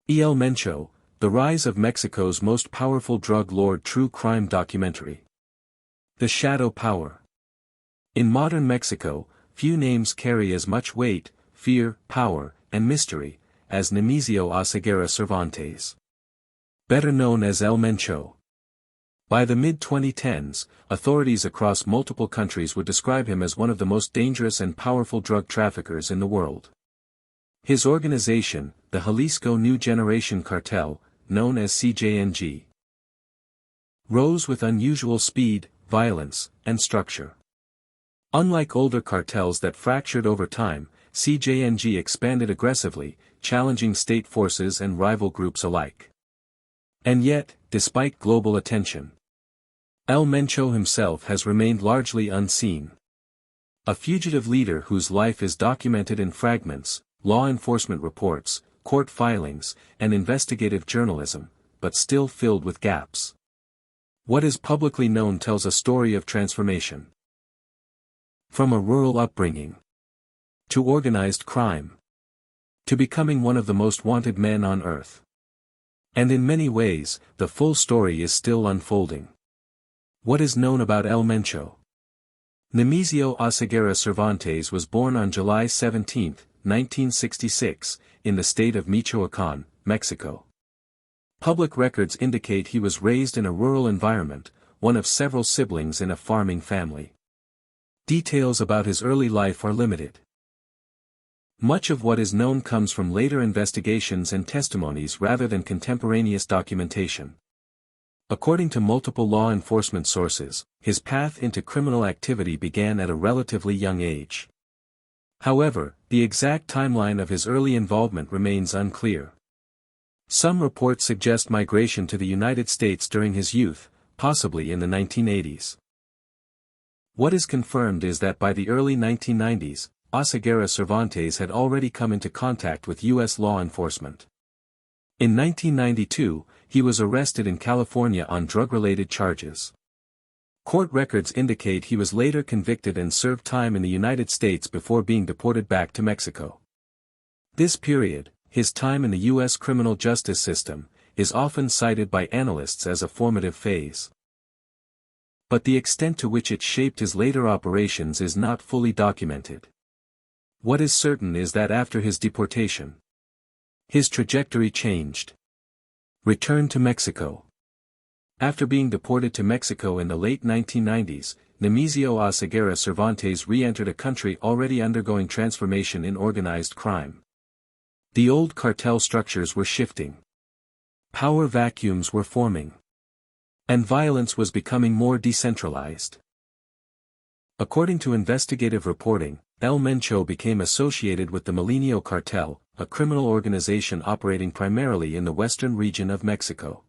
El Mencho, The Rise of Mexico's Most Powerful Drug Lord True Crime Documentary. The Shadow Power. In modern Mexico, few names carry as much weight, fear, power, and mystery, as Nemesio Oseguera Cervantes. Better known as El Mencho. By the mid-2010s, authorities across multiple countries would describe him as one of the most dangerous and powerful drug traffickers in the world. His organization, the Jalisco New Generation Cartel, known as CJNG, rose with unusual speed, violence, and structure. Unlike older cartels that fractured over time, CJNG expanded aggressively, challenging state forces and rival groups alike. And yet, despite global attention, El Mencho himself has remained largely unseen. A fugitive leader whose life is documented in fragments, law enforcement reports, court filings, and investigative journalism, but still filled with gaps. What is publicly known tells a story of transformation. From a rural upbringing to organized crime, to becoming one of the most wanted men on earth. And in many ways, the full story is still unfolding. What is known about El Mencho? Nemesio Oseguera Cervantes was born on July 17, 1966, in the state of Michoacán, Mexico. Public records indicate he was raised in a rural environment, one of several siblings in a farming family. Details about his early life are limited. Much of what is known comes from later investigations and testimonies rather than contemporaneous documentation. According to multiple law enforcement sources, his path into criminal activity began at a relatively young age. However, the exact timeline of his early involvement remains unclear. Some reports suggest migration to the United States during his youth, possibly in the 1980s. What is confirmed is that by the early 1990s, Oseguera Cervantes had already come into contact with U.S. law enforcement. In 1992, he was arrested in California on drug-related charges. Court records indicate he was later convicted and served time in the United States before being deported back to Mexico. This period, his time in the U.S. criminal justice system, is often cited by analysts as a formative phase. But the extent to which it shaped his later operations is not fully documented. What is certain is that after his deportation, his trajectory changed. Return to Mexico. After being deported to Mexico in the late 1990s, Nemesio Oseguera Cervantes re-entered a country already undergoing transformation in organized crime. The old cartel structures were shifting. Power vacuums were forming. And violence was becoming more decentralized. According to investigative reporting, El Mencho became associated with the Milenio Cartel, a criminal organization operating primarily in the western region of Mexico.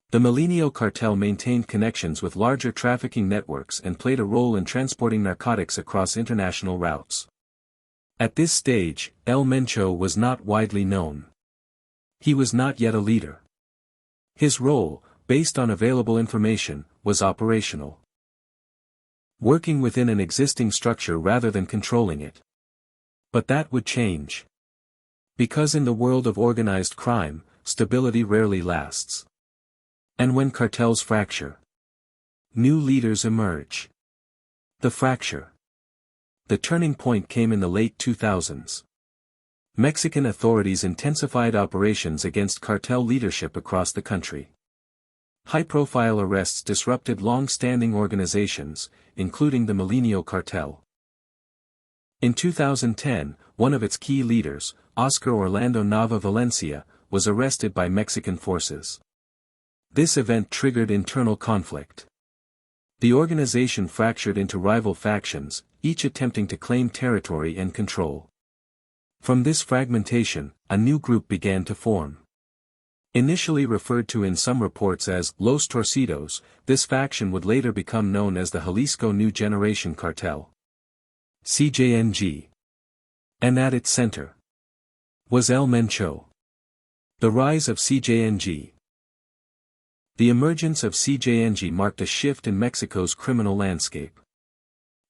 The Milenio Cartel maintained connections with larger trafficking networks and played a role in transporting narcotics across international routes. At this stage, El Mencho was not widely known. He was not yet a leader. His role, based on available information, was operational. Working within an existing structure rather than controlling it. But that would change. Because in the world of organized crime, stability rarely lasts. And when cartels fracture, new leaders emerge. The fracture. The turning point came in the late 2000s. Mexican authorities intensified operations against cartel leadership across the country. High-profile arrests disrupted long-standing organizations, including the Milenio Cartel. In 2010, one of its key leaders, Oscar Orlando Nava Valencia, was arrested by Mexican forces. This event triggered internal conflict. The organization fractured into rival factions, each attempting to claim territory and control. From this fragmentation, a new group began to form. Initially referred to in some reports as Los Torcidos, this faction would later become known as the Jalisco New Generation Cartel. CJNG. And at its center was El Mencho. The rise of CJNG. The emergence of CJNG marked a shift in Mexico's criminal landscape.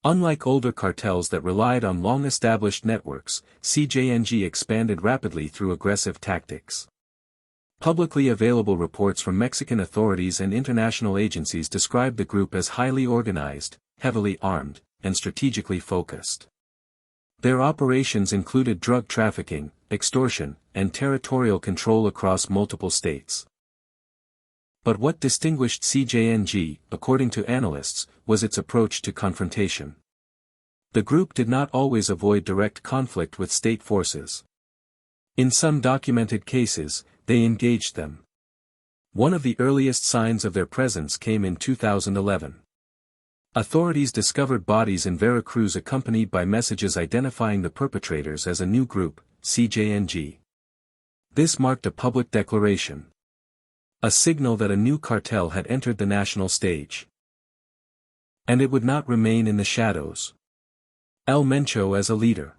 Unlike older cartels that relied on long-established networks, CJNG expanded rapidly through aggressive tactics. Publicly available reports from Mexican authorities and international agencies describe the group as highly organized, heavily armed, and strategically focused. Their operations included drug trafficking, extortion, and territorial control across multiple states. But what distinguished CJNG, according to analysts, was its approach to confrontation. The group did not always avoid direct conflict with state forces. In some documented cases, they engaged them. One of the earliest signs of their presence came in 2011. Authorities discovered bodies in Veracruz accompanied by messages identifying the perpetrators as a new group, CJNG. This marked a public declaration. A signal that a new cartel had entered the national stage. And it would not remain in the shadows. El Mencho as a leader.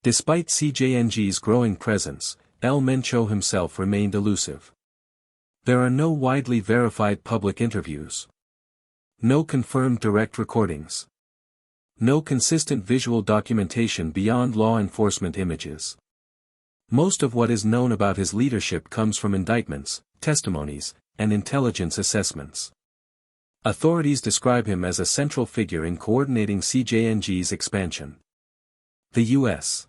Despite CJNG's growing presence, El Mencho himself remained elusive. There are no widely verified public interviews. No confirmed direct recordings. No consistent visual documentation beyond law enforcement images. Most of what is known about his leadership comes from indictments, testimonies, and intelligence assessments. Authorities describe him as a central figure in coordinating CJNG's expansion. The U.S.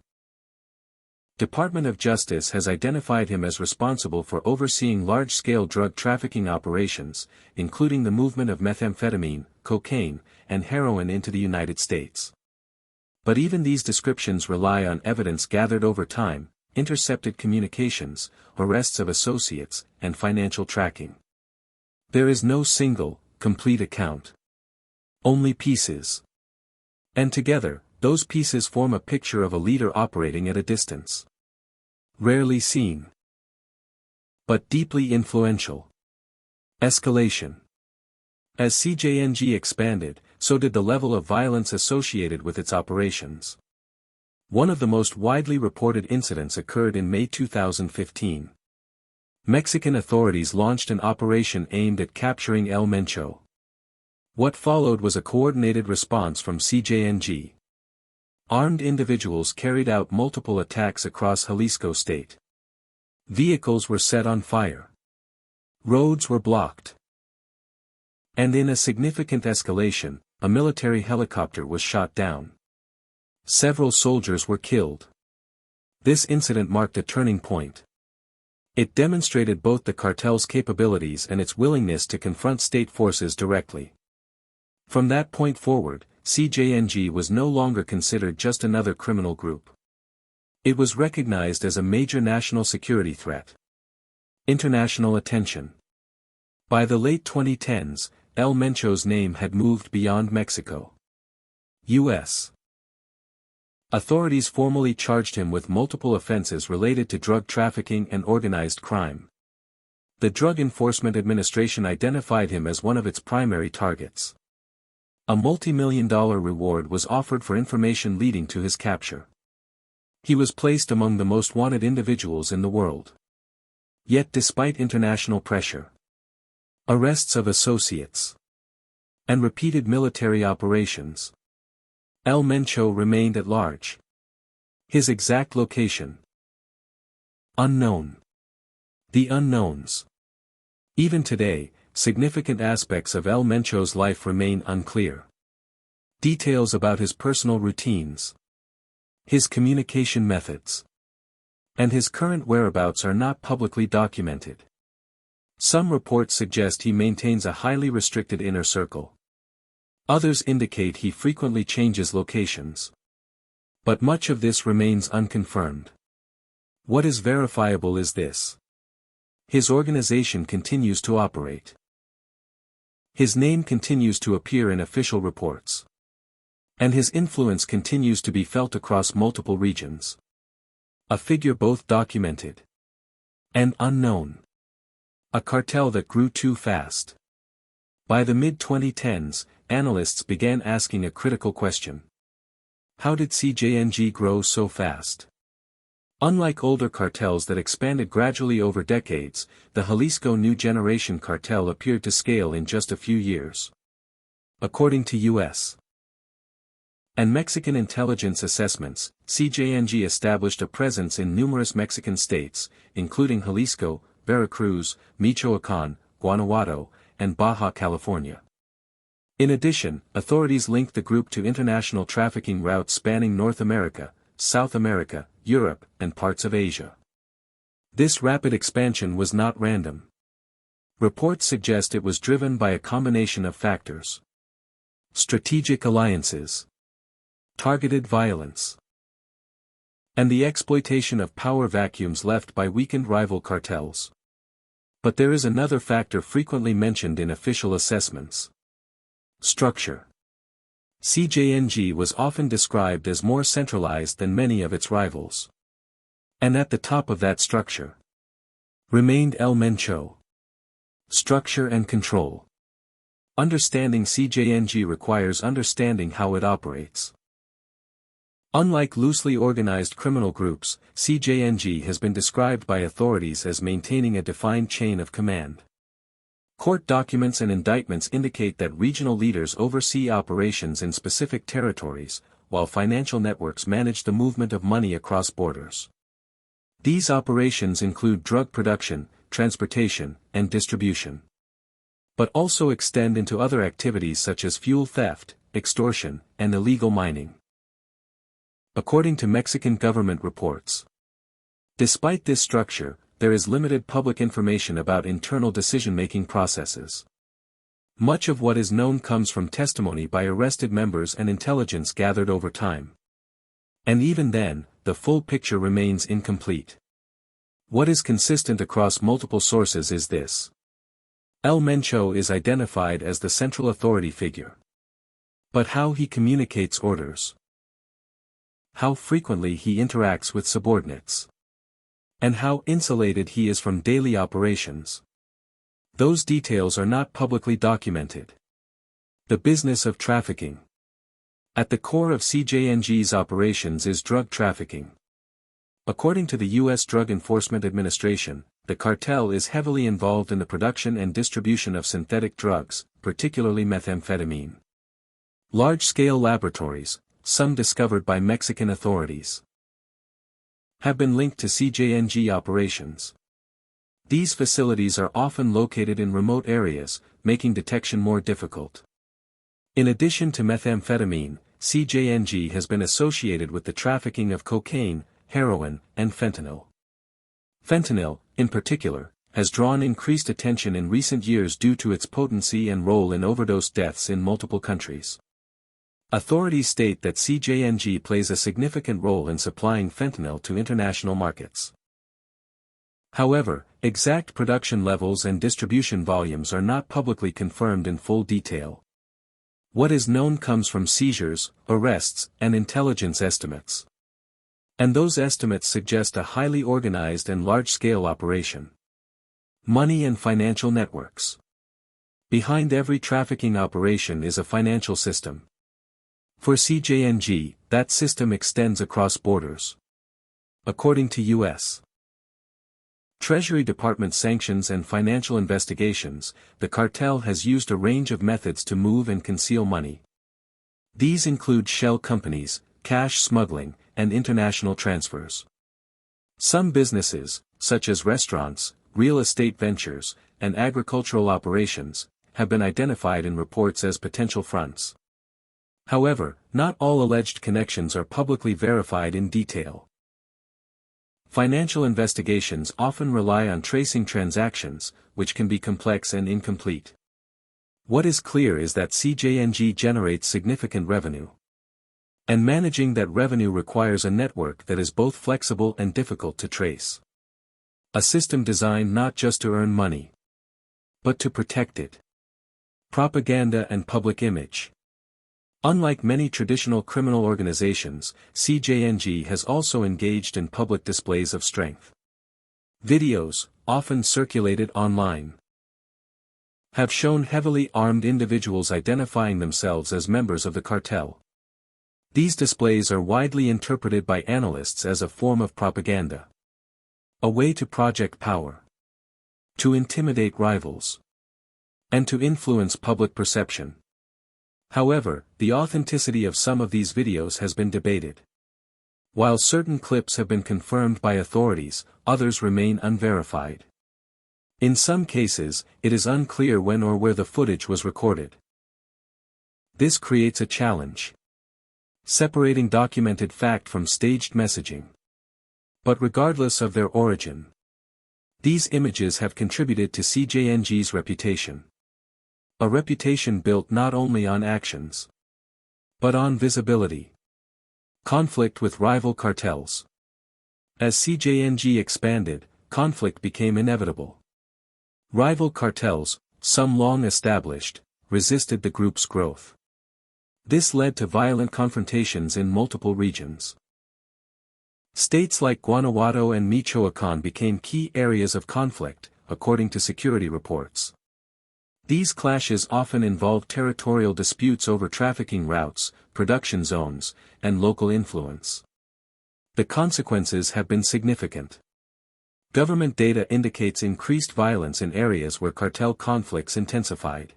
Department of Justice has identified him as responsible for overseeing large-scale drug trafficking operations, including the movement of methamphetamine, cocaine, and heroin into the United States. But even these descriptions rely on evidence gathered over time, intercepted communications, arrests of associates, and financial tracking. There is no single, complete account. Only pieces. And together, those pieces form a picture of a leader operating at a distance. Rarely seen. But deeply influential. Escalation. As CJNG expanded, so did the level of violence associated with its operations. One of the most widely reported incidents occurred in May 2015. Mexican authorities launched an operation aimed at capturing El Mencho. What followed was a coordinated response from CJNG. Armed individuals carried out multiple attacks across Jalisco state. Vehicles were set on fire. Roads were blocked. And in a significant escalation, a military helicopter was shot down. Several soldiers were killed. This incident marked a turning point. It demonstrated both the cartel's capabilities and its willingness to confront state forces directly. From that point forward, CJNG was no longer considered just another criminal group. It was recognized as a major national security threat. International attention. By the late 2010s, El Mencho's name had moved beyond Mexico. U.S. Authorities formally charged him with multiple offenses related to drug trafficking and organized crime. The Drug Enforcement Administration identified him as one of its primary targets. A multi-million-dollar reward was offered for information leading to his capture. He was placed among the most wanted individuals in the world. Yet despite international pressure, arrests of associates, and repeated military operations, El Mencho remained at large. His exact location unknown. The unknowns. Even today, significant aspects of El Mencho's life remain unclear. Details about his personal routines, his communication methods, and his current whereabouts are not publicly documented. Some reports suggest he maintains a highly restricted inner circle. Others indicate he frequently changes locations. But much of this remains unconfirmed. What is verifiable is this: his organization continues to operate. His name continues to appear in official reports. And his influence continues to be felt across multiple regions. A figure both documented and unknown. A cartel that grew too fast. By the mid-2010s, analysts began asking a critical question. How did CJNG grow so fast? Unlike older cartels that expanded gradually over decades, the Jalisco New Generation Cartel appeared to scale in just a few years. According to U.S. and Mexican intelligence assessments, CJNG established a presence in numerous Mexican states, including Jalisco, Veracruz, Michoacán, Guanajuato, and Baja California. In addition, authorities linked the group to international trafficking routes spanning North America, South America, Europe, and parts of Asia. This rapid expansion was not random. Reports suggest it was driven by a combination of factors: strategic alliances, targeted violence, and the exploitation of power vacuums left by weakened rival cartels. But there is another factor frequently mentioned in official assessments: structure. CJNG was often described as more centralized than many of its rivals. And at the top of that structure remained El Mencho. Structure and control. Understanding CJNG requires understanding how it operates. Unlike loosely organized criminal groups, CJNG has been described by authorities as maintaining a defined chain of command. Court documents and indictments indicate that regional leaders oversee operations in specific territories, while financial networks manage the movement of money across borders. These operations include drug production, transportation, and distribution, but also extend into other activities such as fuel theft, extortion, and illegal mining. According to Mexican government reports, despite this structure, there is limited public information about internal decision-making processes. Much of what is known comes from testimony by arrested members and intelligence gathered over time. And even then, the full picture remains incomplete. What is consistent across multiple sources is this: El Mencho is identified as the central authority figure. But how he communicates orders, how frequently he interacts with subordinates, and how insulated he is from daily operations, those details are not publicly documented. The business of trafficking. At the core of CJNG's operations is drug trafficking. According to the U.S. Drug Enforcement Administration, the cartel is heavily involved in the production and distribution of synthetic drugs, particularly methamphetamine. Large-scale laboratories, some discovered by Mexican authorities, have been linked to CJNG operations. These facilities are often located in remote areas, making detection more difficult. In addition to methamphetamine, CJNG has been associated with the trafficking of cocaine, heroin, and fentanyl. Fentanyl, in particular, has drawn increased attention in recent years due to its potency and role in overdose deaths in multiple countries. Authorities state that CJNG plays a significant role in supplying fentanyl to international markets. However, exact production levels and distribution volumes are not publicly confirmed in full detail. What is known comes from seizures, arrests, and intelligence estimates. And those estimates suggest a highly organized and large-scale operation. Money and financial networks. Behind every trafficking operation is a financial system. For CJNG, that system extends across borders. According to U.S. Treasury Department sanctions and financial investigations, the cartel has used a range of methods to move and conceal money. These include shell companies, cash smuggling, and international transfers. Some businesses, such as restaurants, real estate ventures, and agricultural operations, have been identified in reports as potential fronts. However, not all alleged connections are publicly verified in detail. Financial investigations often rely on tracing transactions, which can be complex and incomplete. What is clear is that CJNG generates significant revenue. And managing that revenue requires a network that is both flexible and difficult to trace. A system designed not just to earn money, but to protect it. Propaganda and public image. Unlike many traditional criminal organizations, CJNG has also engaged in public displays of strength. Videos, often circulated online, have shown heavily armed individuals identifying themselves as members of the cartel. These displays are widely interpreted by analysts as a form of propaganda. A way to project power, to intimidate rivals, and to influence public perception. However, the authenticity of some of these videos has been debated. While certain clips have been confirmed by authorities, others remain unverified. In some cases, it is unclear when or where the footage was recorded. This creates a challenge. Separating documented fact from staged messaging. But regardless of their origin, these images have contributed to CJNG's reputation. A reputation built not only on actions, but on visibility. Conflict with rival cartels. As CJNG expanded, conflict became inevitable. Rival cartels, some long established, resisted the group's growth. This led to violent confrontations in multiple regions. States like Guanajuato and Michoacán became key areas of conflict, according to security reports. These clashes often involved territorial disputes over trafficking routes, production zones, and local influence. The consequences have been significant. Government data indicates increased violence in areas where cartel conflicts intensified.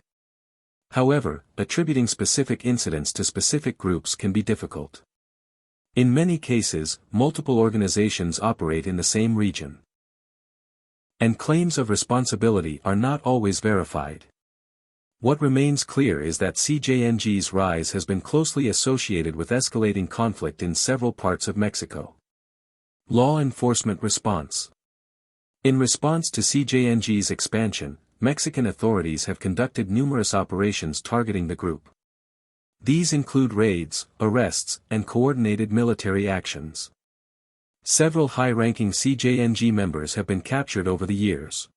However, attributing specific incidents to specific groups can be difficult. In many cases, multiple organizations operate in the same region. And claims of responsibility are not always verified. What remains clear is that CJNG's rise has been closely associated with escalating conflict in several parts of Mexico. Law enforcement response. In response to CJNG's expansion, Mexican authorities have conducted numerous operations targeting the group. These include raids, arrests, and coordinated military actions. Several high-ranking CJNG members have been captured over the years.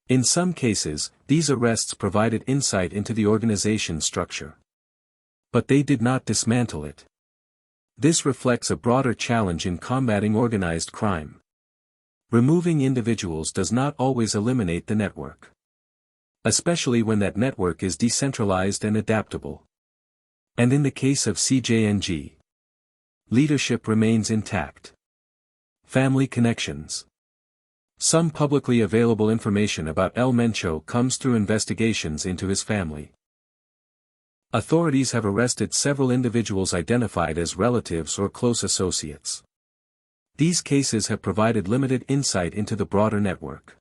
In some cases, these arrests provided insight into the organization's structure. But they did not dismantle it. This reflects a broader challenge in combating organized crime. Removing individuals does not always eliminate the network. Especially when that network is decentralized and adaptable. And in the case of CJNG, leadership remains intact. Family connections. Some publicly available information about El Mencho comes through investigations into his family. Authorities have arrested several individuals identified as relatives or close associates. These cases have provided limited insight into the broader network.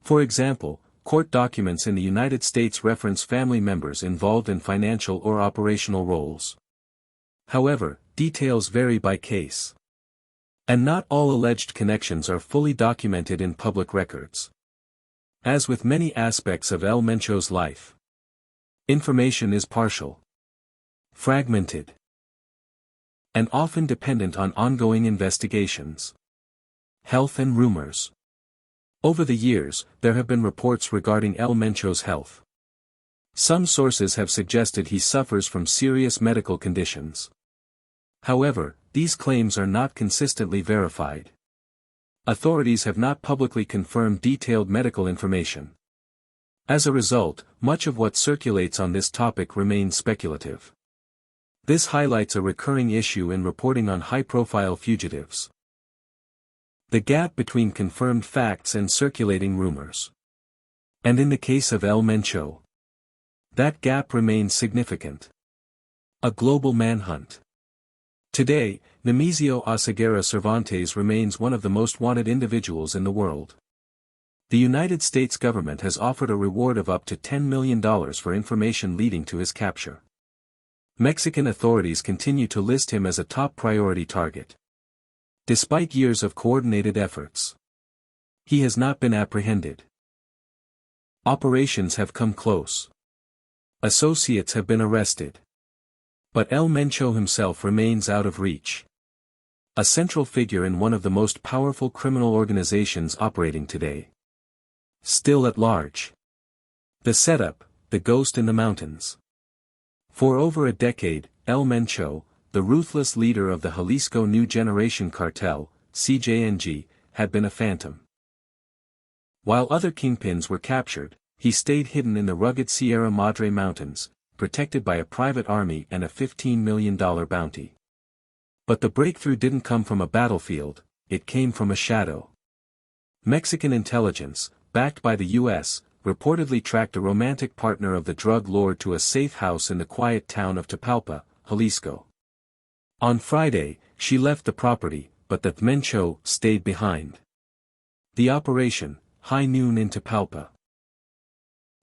For example, court documents in the United States reference family members involved in financial or operational roles. However, details vary by case. And not all alleged connections are fully documented in public records. As with many aspects of El Mencho's life, information is partial, fragmented, and often dependent on ongoing investigations. Health and rumors. Over the years, there have been reports regarding El Mencho's health. Some sources have suggested he suffers from serious medical conditions. However, these claims are not consistently verified. Authorities have not publicly confirmed detailed medical information. As a result, much of what circulates on this topic remains speculative. This highlights a recurring issue in reporting on high-profile fugitives. The gap between confirmed facts and circulating rumors. And in the case of El Mencho, that gap remains significant. A global manhunt. Today, Nemesio Oseguera Cervantes remains one of the most wanted individuals in the world. The United States government has offered a reward of up to $10 million for information leading to his capture. Mexican authorities continue to list him as a top priority target. Despite years of coordinated efforts, he has not been apprehended. Operations have come close. Associates have been arrested. But El Mencho himself remains out of reach. A central figure in one of the most powerful criminal organizations operating today. Still at large. The setup, the ghost in the mountains. For over a decade, El Mencho, the ruthless leader of the Jalisco New Generation Cartel, CJNG, had been a phantom. While other kingpins were captured, he stayed hidden in the rugged Sierra Madre Mountains, protected by a private army and a $15 million bounty. But the breakthrough didn't come from a battlefield, it came from a shadow. Mexican intelligence, backed by the U.S., reportedly tracked a romantic partner of the drug lord to a safe house in the quiet town of Tapalpa, Jalisco. On Friday, she left the property, but the Mencho stayed behind. The operation, high noon into Palpa.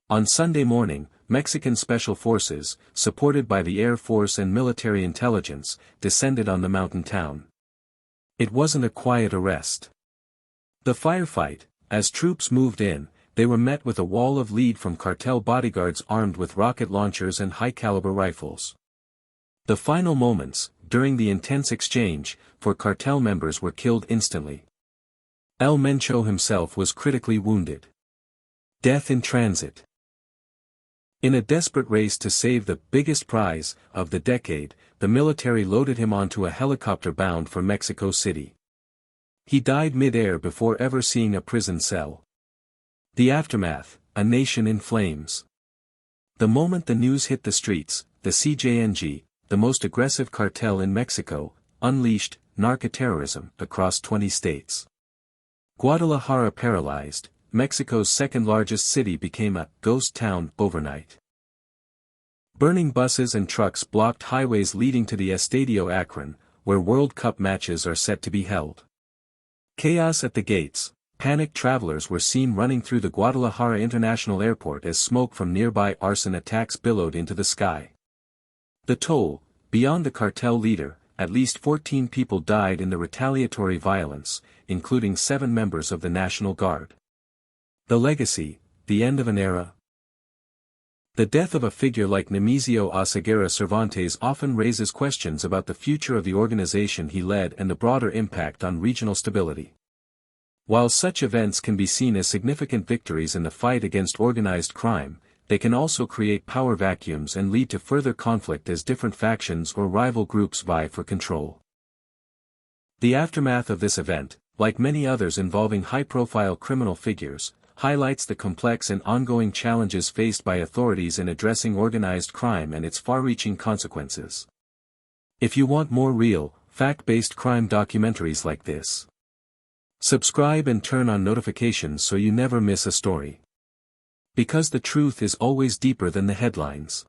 On Sunday morning, Mexican special forces, supported by the Air Force and military intelligence, descended on the mountain town. It wasn't a quiet arrest. The firefight, as troops moved in, they were met with a wall of lead from cartel bodyguards armed with rocket launchers and high-caliber rifles. The final moments, during the intense exchange, for cartel members were killed instantly. El Mencho himself was critically wounded. Death in transit. In a desperate race to save the biggest prize of the decade, the military loaded him onto a helicopter bound for Mexico City. He died mid-air before ever seeing a prison cell. The aftermath, a nation in flames. The moment the news hit the streets, the CJNG, the most aggressive cartel in Mexico, unleashed narcoterrorism across 20 states. Guadalajara paralyzed, Mexico's second-largest city became a ghost town overnight. Burning buses and trucks blocked highways leading to the Estadio Akron, where World Cup matches are set to be held. Chaos at the gates, panicked travelers were seen running through the Guadalajara International Airport as smoke from nearby arson attacks billowed into the sky. The toll, beyond the cartel leader, at least 14 people died in the retaliatory violence, including 7 members of the National Guard. The legacy, the end of an era. The death of a figure like Nemesio Oseguera Cervantes often raises questions about the future of the organization he led and the broader impact on regional stability. While such events can be seen as significant victories in the fight against organized crime, they can also create power vacuums and lead to further conflict as different factions or rival groups vie for control. The aftermath of this event, like many others involving high-profile criminal figures, highlights the complex and ongoing challenges faced by authorities in addressing organized crime and its far-reaching consequences. If you want more real, fact-based crime documentaries like this, subscribe and turn on notifications so you never miss a story. Because the truth is always deeper than the headlines.